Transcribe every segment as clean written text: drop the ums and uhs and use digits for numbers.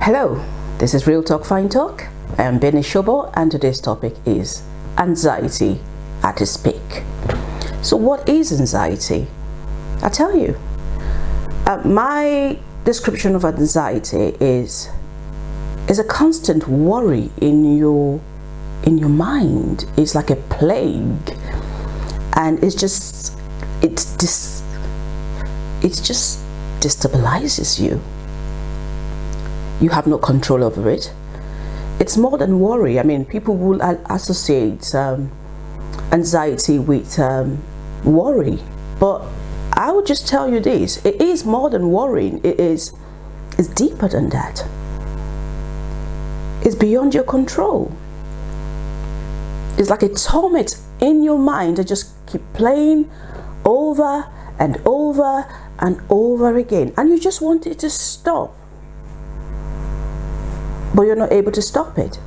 Hello, this is Real Talk Fine Talk. I am Shobo, and today's topic is anxiety at its peak. So what is anxiety? I'll tell you. My description of anxiety is a constant worry in your mind. It's like a plague, and it just destabilizes you. You have no control over it. It's more than worry. I mean, people will associate anxiety with worry, but I would just tell you this: it is more than worrying. It's deeper than that. It's beyond your control. It's like a torment in your mind that just keep playing over and over and over again, and you just want it to stop, but you're not able to stop it.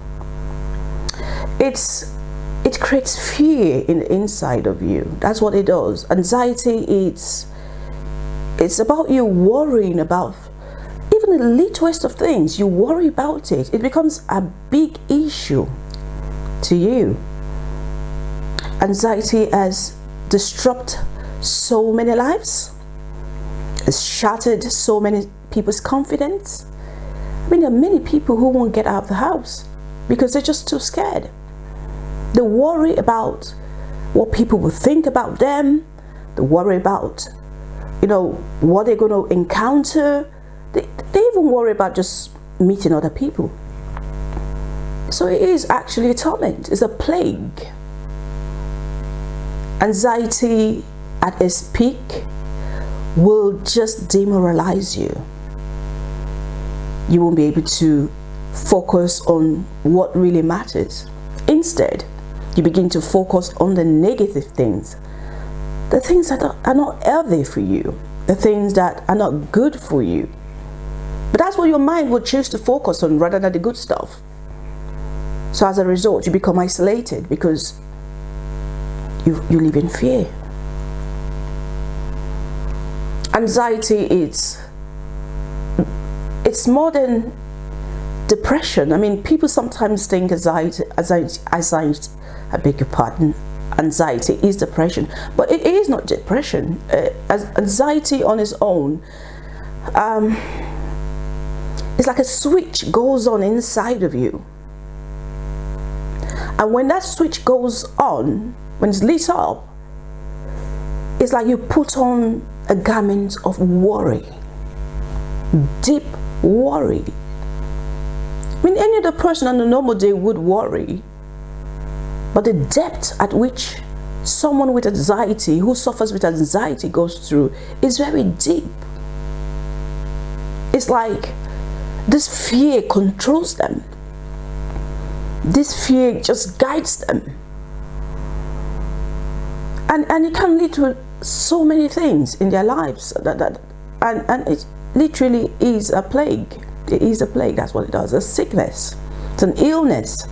It creates fear in the inside of you. That's what it does. Anxiety, it's about you worrying about even the littlest of things. You worry about it. It becomes a big issue to you. Anxiety has disrupted so many lives. It's shattered so many people's confidence. I mean, there are many people who won't get out of the house because they're just too scared. They worry about what people will think about them. They worry about, what they're going to encounter. They even worry about just meeting other people. So it is actually a torment. It's a plague. Anxiety at its peak will just demoralize you. You won't be able to focus on what really matters. Instead, you begin to focus on the negative things, the things that are not healthy for you, the things that are not good for you. But that's what your mind will choose to focus on rather than the good stuff. So as a result, you become isolated because you live in fear. Anxiety it's more than depression. I mean, people sometimes think anxiety is depression, but it is not depression. Anxiety on its own, it's like a switch goes on inside of you, and when that switch goes on, when it's lit up, it's like you put on a garment of worry, deep worry. I mean, any other person on a normal day would worry, but the depth at which someone with anxiety, who suffers with anxiety, goes through is very deep. It's like this fear controls them. This fear just guides them. And it can lead to so many things in their lives. And it literally is a plague. It is a plague. That's what it does. A sickness. It's an illness.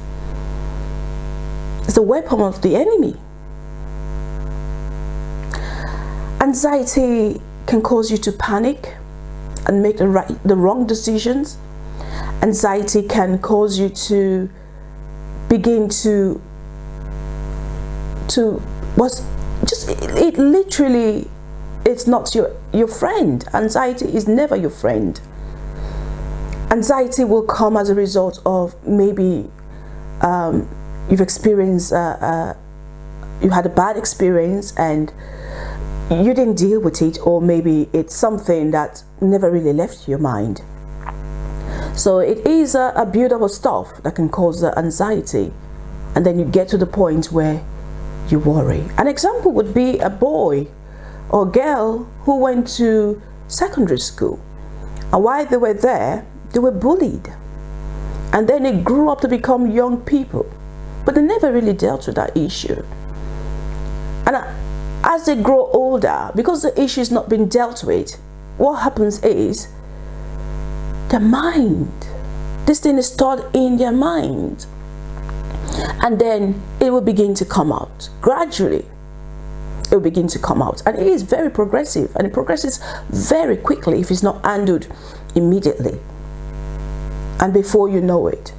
It's a weapon of the enemy. Anxiety can cause you to panic and make the wrong decisions. Anxiety can cause you to begin to it literally, it's not your friend. Anxiety is never your friend. Anxiety will come as a result of maybe you've experienced you had a bad experience and you didn't deal with it, or maybe it's something that never really left your mind. So it is a build-up stuff that can cause anxiety, and then you get to the point where you worry. An example would be a boy or girl who went to secondary school, and while they were there, they were bullied, and then they grew up to become young people, but they never really dealt with that issue. And as they grow older, because the issue is not being dealt with, what happens is their mind, this thing is stored in their mind, and then it will begin to come out gradually. It will begin to come out, and it is very progressive, and it progresses very quickly if it's not handled immediately. And before you know it,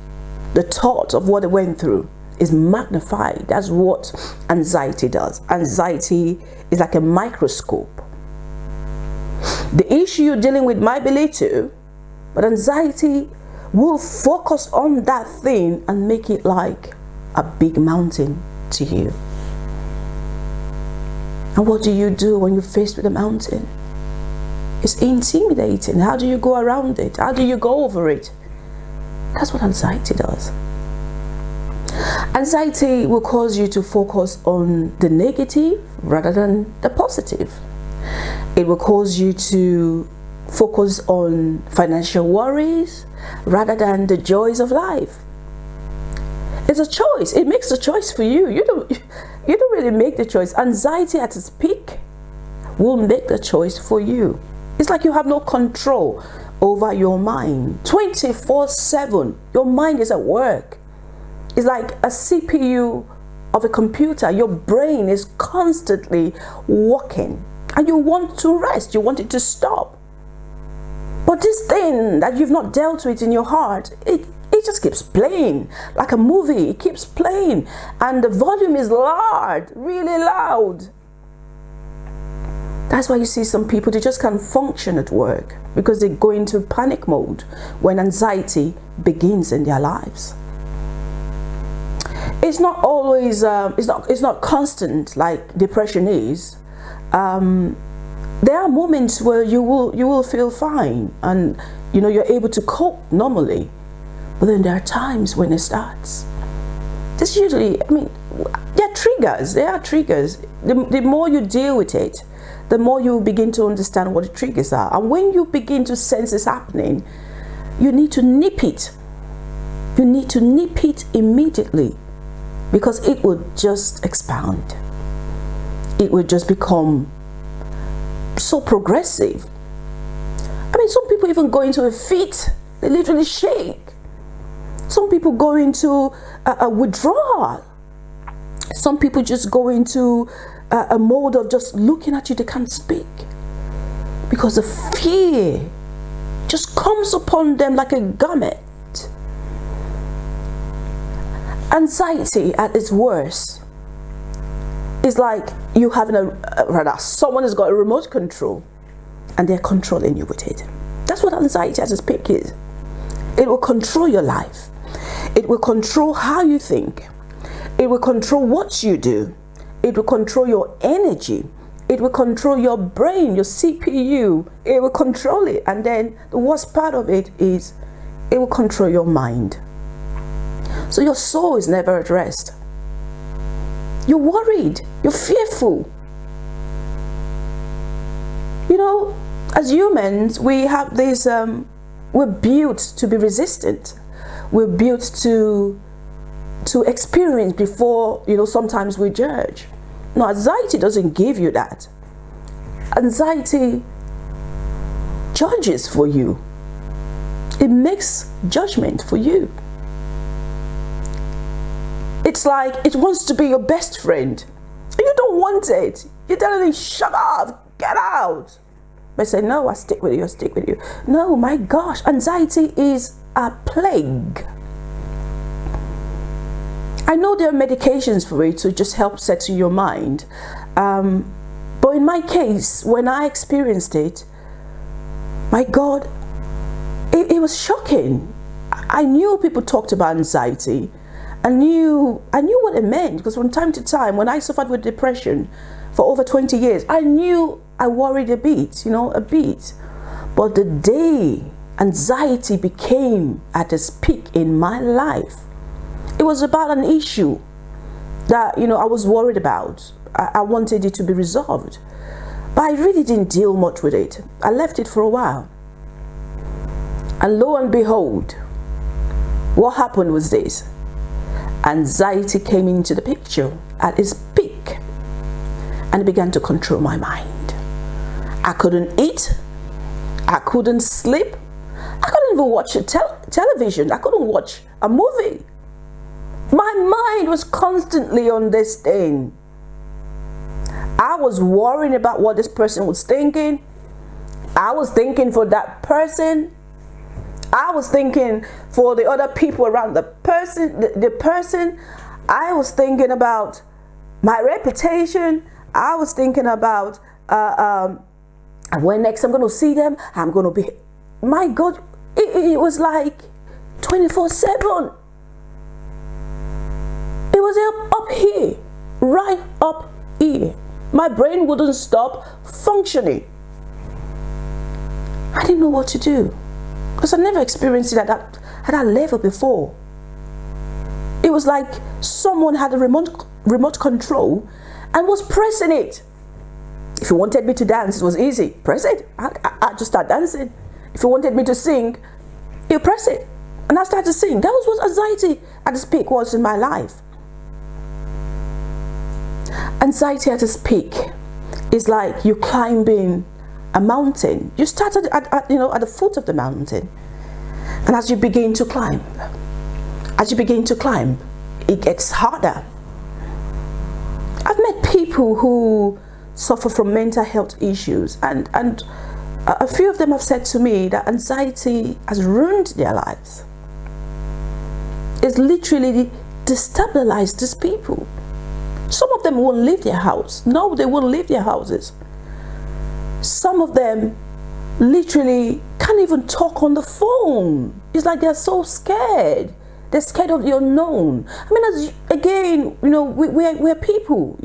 the thought of what they went through is magnified. That's what anxiety does. Anxiety is like a microscope. The issue you're dealing with might be little, but anxiety will focus on that thing and make it like a big mountain to you. And what do you do when you're faced with a mountain? It's intimidating. How do you go around it? How do you go over it? That's what anxiety does. Anxiety will cause you to focus on the negative rather than the positive. It will cause you to focus on financial worries rather than the joys of life. It's a choice. It makes a choice for you. You don't really make the choice. Anxiety at its peak will make the choice for you. It's like you have no control over your mind. 24/7, your mind is at work. It's like a CPU of a computer. Your brain is constantly working and you want to rest. You want it to stop. But this thing that you've not dealt with in your heart, it just keeps playing like a movie. It keeps playing and the volume is loud, really loud. That's why you see some people, they just can't function at work because they go into panic mode when anxiety begins in their lives. It's not always, it's not constant like depression is. There are moments where you will feel fine and you're able to cope normally, but then there are times when it starts. This usually, there are triggers. The more you deal with it, the more you begin to understand what the triggers are. And when you begin to sense it's happening, you need to nip it. You need to nip it immediately because it will just expound. It will just become so progressive. Some people even go into a fit. They literally shake. Some people go into a withdrawal. Some people just go into a mode of just looking at you. They can't speak because the fear just comes upon them like a garment. Anxiety at its worst is like you having someone has got a remote control and they're controlling you with it. That's what anxiety at its peak is. It will control your life. It will control how you think. It will control what you do. It will control your energy. It will control your brain, your CPU. It will control it. And then the worst part of it is it will control your mind. So your soul is never at rest. You're worried. You're fearful. As humans, we have this, we're built to be resistant. We're built to experience before, sometimes we judge. No, anxiety doesn't give you that. Anxiety judges for you. It makes judgment for you. It's like it wants to be your best friend. And you don't want it. You're telling it, shut up, get out. But say, no, I stick with you. No, my gosh, anxiety is a plague. I know there are medications for it to just help settle your mind. But in my case, when I experienced it, my God, it was shocking. I knew people talked about anxiety. I knew what it meant because from time to time, when I suffered with depression for over 20 years, I knew I worried a bit. But the day anxiety became at its peak in my life, it was about an issue that, I was worried about. I wanted it to be resolved. But I really didn't deal much with it. I left it for a while. And lo and behold, what happened was this. Anxiety came into the picture at its peak and it began to control my mind. I couldn't eat. I couldn't sleep. I couldn't even watch television. I couldn't watch a movie. My mind was constantly on this thing. I was worrying about what this person was thinking. I was thinking for that person. I was thinking for the other people around the person. I was thinking about my reputation. I was thinking about when next I'm going to see them. I'm going to be, my God, it was like 24/7. It was up here, right up here. My brain wouldn't stop functioning. I didn't know what to do, because I never experienced it at that level before. It was like someone had a remote control and was pressing it. If you wanted me to dance, it was easy. Press it. I just start dancing. If you wanted me to sing, you press it. And I started to sing. That was what anxiety at its peak was in my life. Anxiety at its peak is like you climbing a mountain. You started at the foot of the mountain, and as you begin to climb, it gets harder. I've met people who suffer from mental health issues, and a few of them have said to me that anxiety has ruined their lives. It's literally destabilized these people. Some of them won't leave their house. No, they won't leave their houses. Some of them literally can't even talk on the phone. It's like they're so scared. They're scared of the unknown. I mean, again, we're people,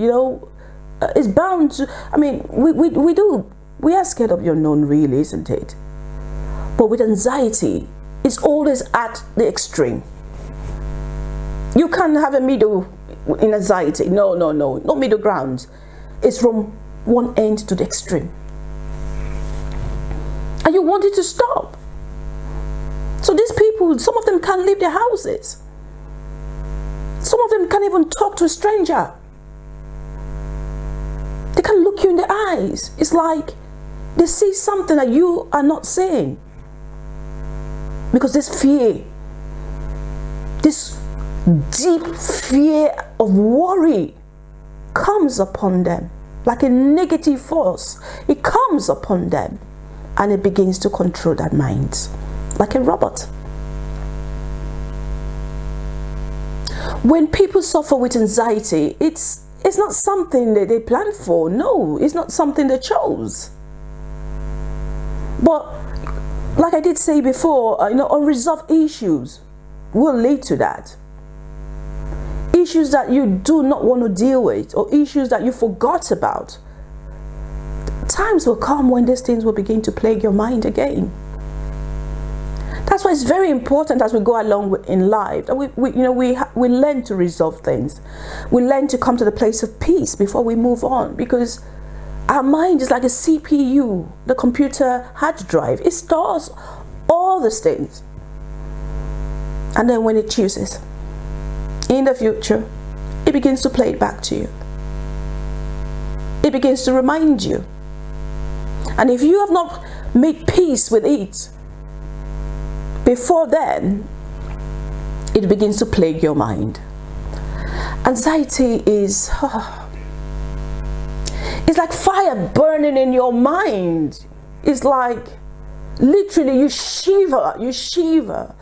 it's bound to, we are scared of the unknown, really, isn't it? But with anxiety, it's always at the extreme. You can't have a middle in anxiety. No middle ground. It's from one end to the extreme, and you want it to stop. So these people, some of them can't leave their houses. Some of them can't even talk to a stranger. They can't look you in the eyes. It's like they see something that you are not seeing, because this fear, this deep fear of worry comes upon them like a negative force. It comes upon them and it begins to control their minds like a robot. When people suffer with anxiety, it's not something that they planned for. No, it's not something they chose. But like I did say before, unresolved issues will lead to that. Issues that you do not want to deal with, or issues that you forgot about. Times will come when these things will begin to plague your mind again. That's why it's very important as we go along in life that we learn to resolve things. We learn to come to the place of peace before we move on, because our mind is like a CPU, the computer hard drive. It stores all these things, and then when it chooses in the future, it begins to play it back to you. It begins to remind you. And if you have not made peace with it before then, it begins to plague your mind. Anxiety is it's like fire burning in your mind. It's like literally you shiver.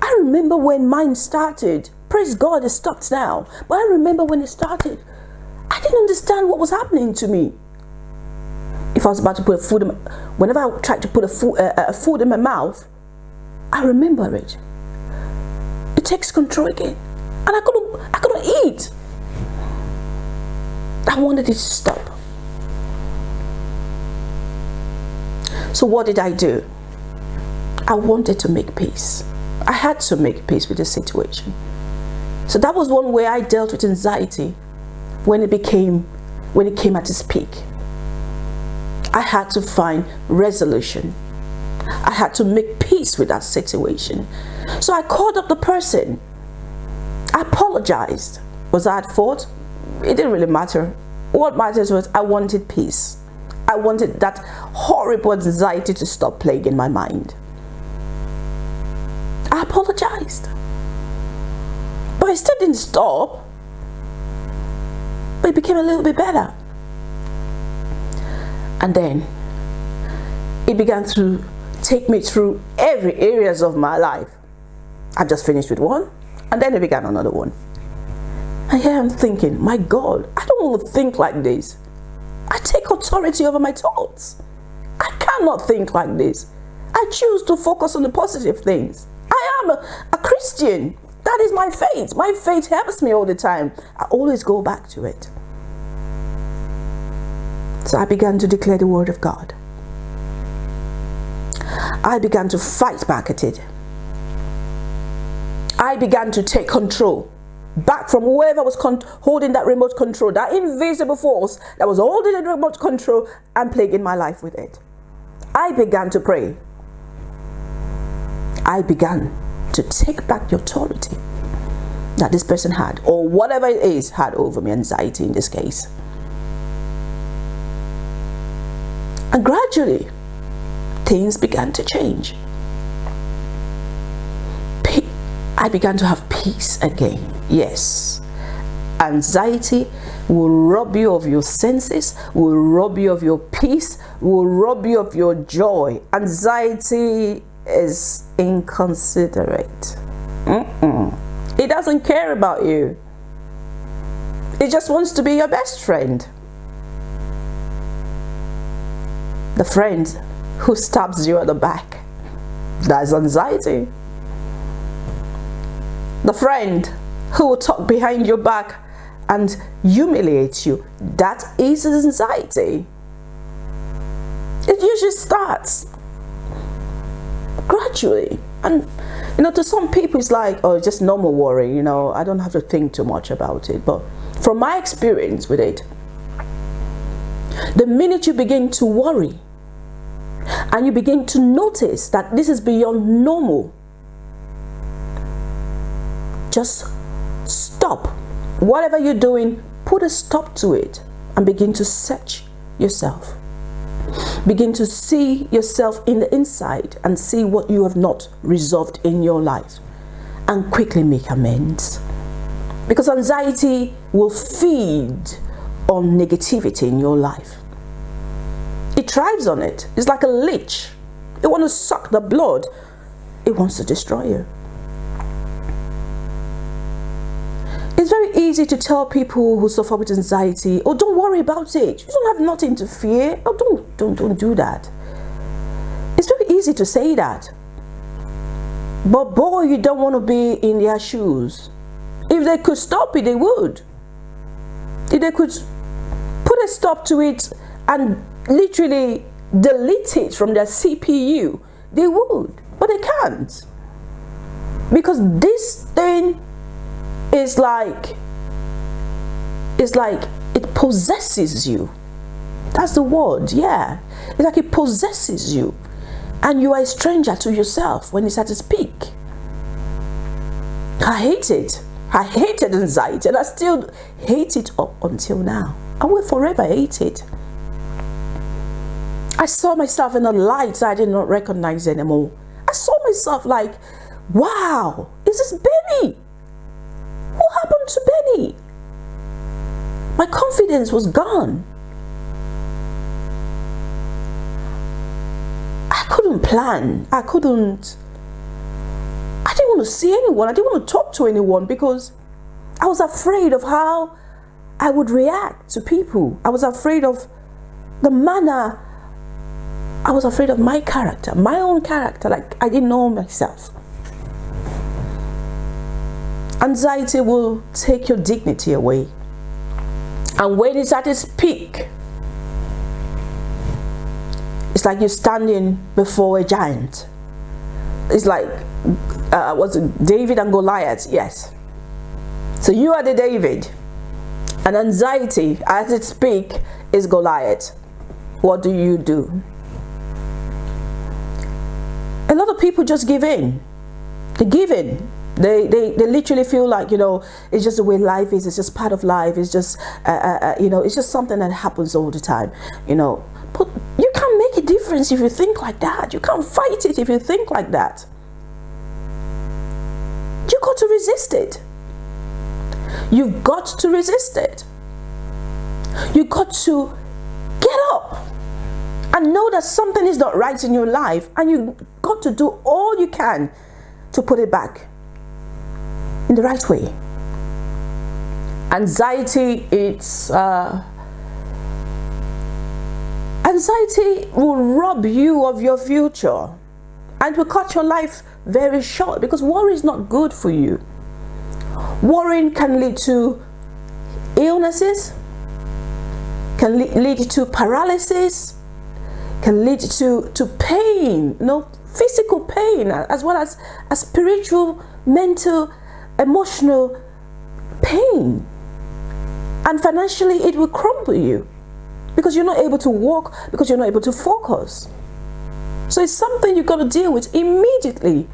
I remember when mine started. Praise God, it stopped now. But I remember when it started, I didn't understand what was happening to me. If I was about to put whenever I tried to put a food in my mouth, I remember it. It takes control again, and I couldn't eat. I wanted it to stop. So what did I do? I wanted to make peace. I had to make peace with the situation. So that was one way I dealt with anxiety when it came at its peak. I had to find resolution. I had to make peace with that situation. So I called up the person. I apologized. Was I at fault? It didn't really matter. What matters was I wanted peace. I wanted that horrible anxiety to stop plaguing my mind. I apologized. But it still didn't stop. But it became a little bit better. And then it began to take me through every areas of my life. I just finished with one, and then I began another one. And here I'm thinking, my God, I don't want to think like this. I take authority over my thoughts. I cannot think like this. I choose to focus on the positive things. I am a Christian. That is my faith. My faith helps me all the time. I always go back to it. So I began to declare the word of God. I began to fight back at it. I began to take control back from whoever was holding that remote control, that invisible force that was holding the remote control and plaguing my life with it. I began to pray. I began to take back the authority that this person had, or whatever it is, had over me, anxiety in this case. And gradually, things began to change. I began to have peace again. Yes. Anxiety will rob you of your senses, will rob you of your peace, will rob you of your joy. Anxiety is inconsiderate. It doesn't care about you. It just wants to be your best friend. The friend who stabs you at the back, that's anxiety. The friend who will talk behind your back and humiliate you, that is anxiety. It usually starts gradually, and to some people it's like, oh, just normal worry, I don't have to think too much about it. But from my experience with it, the minute you begin to worry and you begin to notice that this is beyond normal, just stop. Whatever you're doing, put a stop to it and begin to search yourself. Begin to see yourself in the inside and see what you have not resolved in your life and quickly make amends. Because anxiety will feed on negativity in your life. It thrives on it. It's like a leech. It wants to suck the blood. It wants to destroy you. It's very easy to tell people who suffer with anxiety, oh, don't worry about it. You don't have nothing to fear. Oh, don't do that. It's very easy to say that. But boy, you don't want to be in their shoes. If they could stop it, they would. If they could put a stop to it and literally delete it from their CPU, they would. But they can't. Because this thing is like it possesses you. That's the word, yeah. It's like it possesses you. And you are a stranger to yourself when you start to speak. I hate it. I hated anxiety, and I still hate it up until now. I will forever hate it. I saw myself in a light I did not recognize anymore. I saw myself like, wow, is this Benny? What happened to Benny? My confidence was gone. I couldn't plan. I didn't want to see anyone. I didn't want to talk to anyone because I was afraid of how I would react to people. I was afraid of the manner. I was afraid of my character, my own character. Like I didn't know myself. Anxiety will take your dignity away. And when it's at its peak, it's like you're standing before a giant. It's like, was it David and Goliath? Yes. So you are the David. And anxiety, at its peak, is Goliath. What do you do? A lot of people just give in. They give in. They literally feel like, it's just the way life is. It's just part of life. It's just, it's just something that happens all the time, But you can't make a difference if you think like that. You can't fight it if you think like that. You got to resist it. You've got to resist it. You got to get up and and know that something is not right in your life, and you got to do all you can to put it back in the right way. Anxiety, anxiety will rob you of your future, and will cut your life very short, because worry is not good for you. Worrying can lead to illnesses, can lead to paralysis, can lead to pain, physical pain, as well as spiritual, mental, emotional pain. And financially, it will crumble you, because you're not able to walk, because you're not able to focus. So it's something you've got to deal with immediately.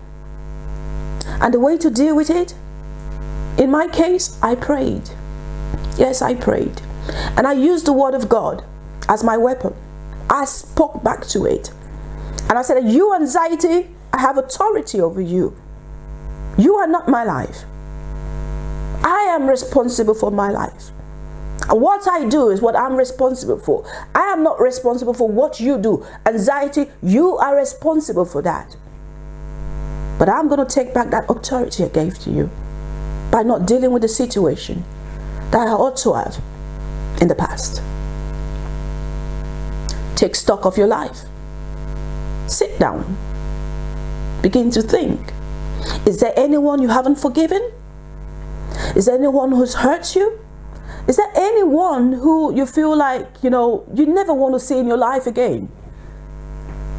And the way to deal with it, in my case, I prayed. Yes, I prayed. And I used the word of God as my weapon. I spoke back to it. And I said, you anxiety, I have authority over you. You are not my life. I am responsible for my life. And what I do is what I'm responsible for. I am not responsible for what you do. Anxiety, you are responsible for that. But I'm going to take back that authority I gave to you by not dealing with the situation that I ought to have in the past. Take stock of your life. Sit down. Begin to think. Is there anyone you haven't forgiven? Is there anyone who's hurt you? Is there anyone who you feel like, you never want to see in your life again?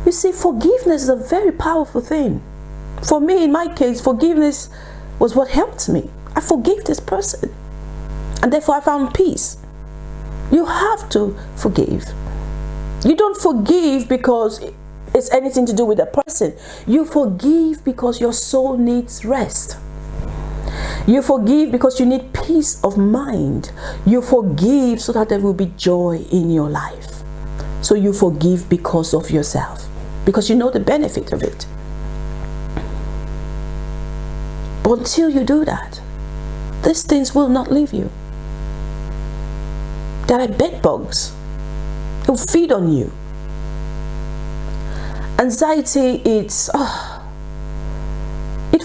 You see, forgiveness is a very powerful thing. For me, in my case, forgiveness was what helped me. I forgave this person, and therefore I found peace. You have to forgive. You don't forgive because it's anything to do with that person. You forgive because your soul needs rest. You forgive because you need peace of mind. You forgive so that there will be joy in your life. So you forgive because of yourself, because you know the benefit of it. But until you do that, these things will not leave you. There are bed bugs. They'll feed on you. Anxiety, it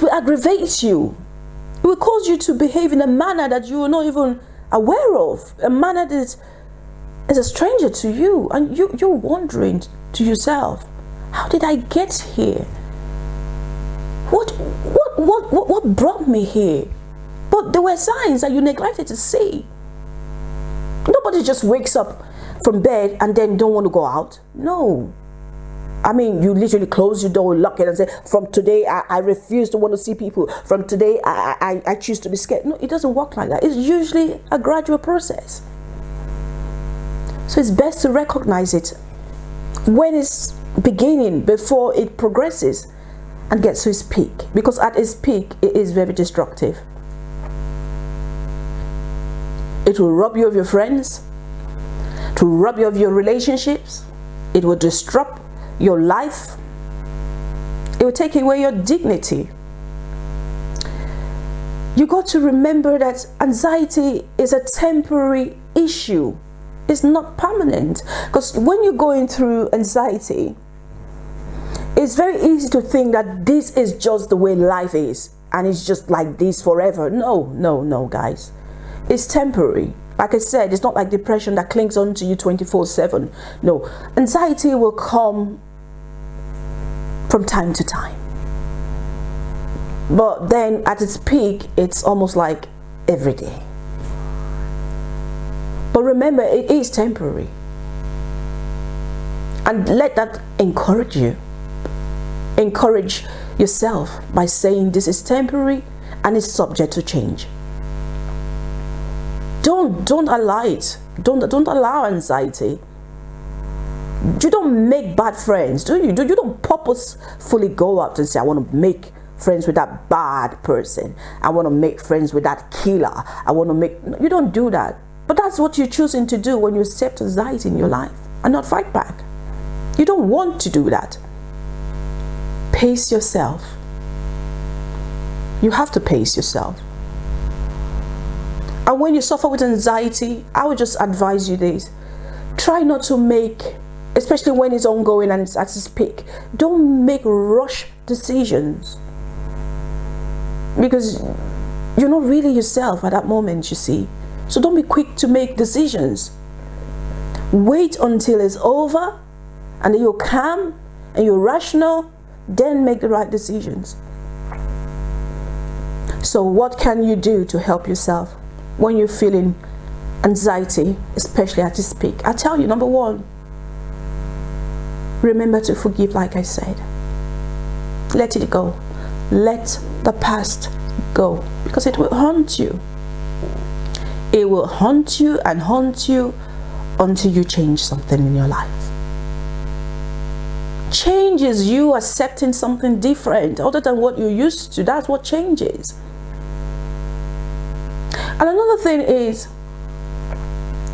will aggravate you. It will cause you to behave in a manner that you are not even aware of, a manner that is a stranger to you, and you're wondering to yourself, how did I get here? What brought me here? But there were signs that you neglected to see. Nobody just wakes up from bed and then don't want to go out. No. I mean, you literally close your door, lock it, and say, from today, I refuse to want to see people. From today, I choose to be scared. No, it doesn't work like that. It's usually a gradual process. So it's best to recognize it when it's beginning, before it progresses and gets to its peak. Because at its peak, it is very destructive. It will rob you of your friends. It will rob you of your relationships. It will disrupt your life. It will take away your dignity. You got to remember that anxiety is a temporary issue. It's not permanent. Because when you're going through anxiety, it's very easy to think that this is just the way life is and it's just like this forever. No, guys. It's temporary. Like I said, it's not like depression that clings on to you 24/7. No, anxiety will come from time to time. But then at its peak, it's almost like every day. But remember, it is temporary. And let that encourage you. Encourage yourself by saying this is temporary and it's subject to change. Don't allow it. Don't allow anxiety. You don't make bad friends, do you? You don't purposefully go out and say, I want to make friends with that bad person. I want to make friends with that killer. You don't do that. But that's what you're choosing to do when you accept anxiety in your life and not fight back. You don't want to do that. Pace yourself. You have to pace yourself. And when you suffer with anxiety, I would just advise you this. Try not to make especially when it's ongoing and it's at its peak. Don't make rush decisions, because you're not really yourself at that moment, you see. So don't be quick to make decisions. Wait until it's over, and then you're calm and you're rational, then make the right decisions. So what can you do to help yourself when you're feeling anxiety, especially at its peak? I tell you, number one, remember to forgive, like I said. Let it go. Let the past go, because it will haunt you. It will haunt you and haunt you until you change something in your life. Change is you accepting something different other than what you're used to. That's what changes. And another thing is,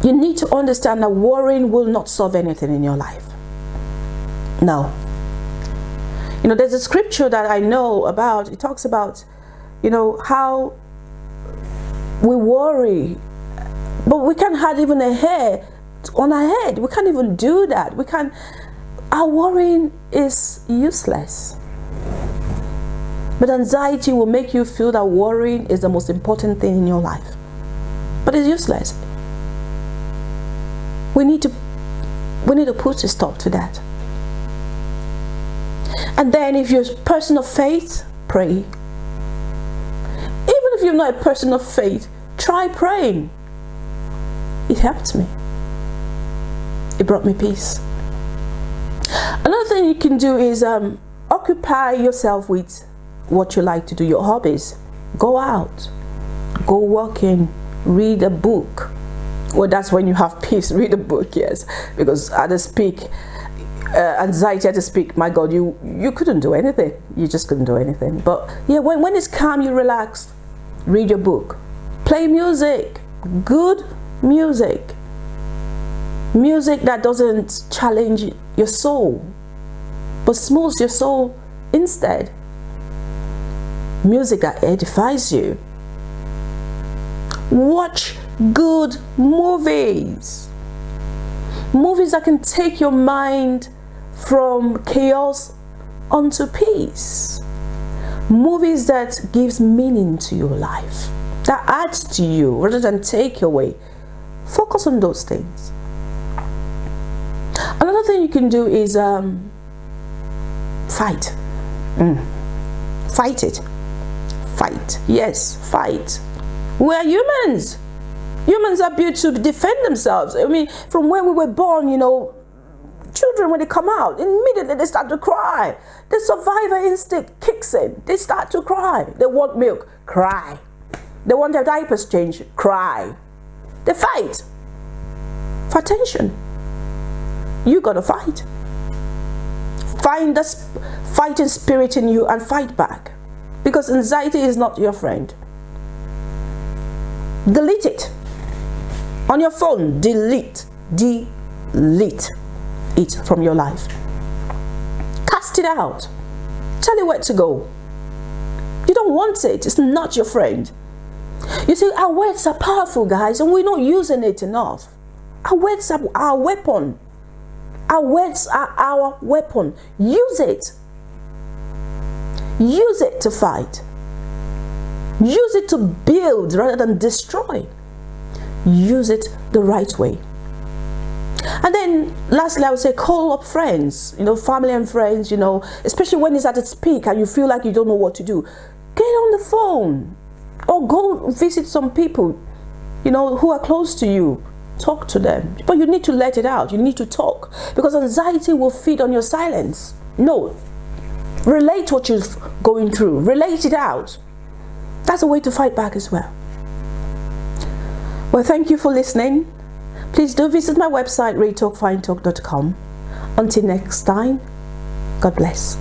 you need to understand that worrying will not solve anything in your life. No. You know, there's a scripture that I know about. It talks about, you know, how we worry, but we can't have even a hair on our head. We can't even do that. Our worrying is useless. But anxiety will make you feel that worrying is the most important thing in your life. But it's useless. We need to put a stop to that. And then if you're a person of faith, pray. Even if you're not a person of faith, try praying. It helped me. It brought me peace. Another thing you can do is occupy yourself with what you like to do, your hobbies. Go out, go walking, read a book. Well, that's when you have peace. Read a book, yes, because at the peak, anxiety at the peak, my God, you couldn't do anything. You just couldn't do anything. But yeah, when it's calm, you relax. Read your book, play music, good music. Music that doesn't challenge your soul, but smooths your soul instead. Music that edifies you. Watch good movies. Movies that can take your mind from chaos onto peace. Movies that gives meaning to your life, that adds to you rather than take away. Focus on those things. Another thing you can do is fight. Fight it. Fight. Yes, fight. We're humans. Humans are built to defend themselves. I mean, from when we were born, you know, children, when they come out, immediately they start to cry. The survivor instinct kicks in. They start to cry. They want milk, cry. They want their diapers changed, cry. They fight for attention. You gotta fight. Find the fighting spirit in you and fight back, because anxiety is not your friend. Delete it on your phone. Delete it from your life. Cast it out. Tell it where to go. You don't want it. It's not your friend. You see, our words are powerful, guys, and we're not using it enough. Our words are our weapon. Our words are our weapon. Use it. Use it to fight. Use it to build rather than destroy. Use it the right way. And then lastly, I would say call up friends, you know, family and friends, you know, especially when it's at its peak and you feel like you don't know what to do. Get on the phone or go visit some people, you know, who are close to you. Talk to them. But you need to let it out. You need to talk, because anxiety will feed on your silence. No. Relate what you're going through. Relate it out. That's a way to fight back as well. Well, thank you for listening. Please do visit my website, raytalkfinetalk.com. Until next time, God bless.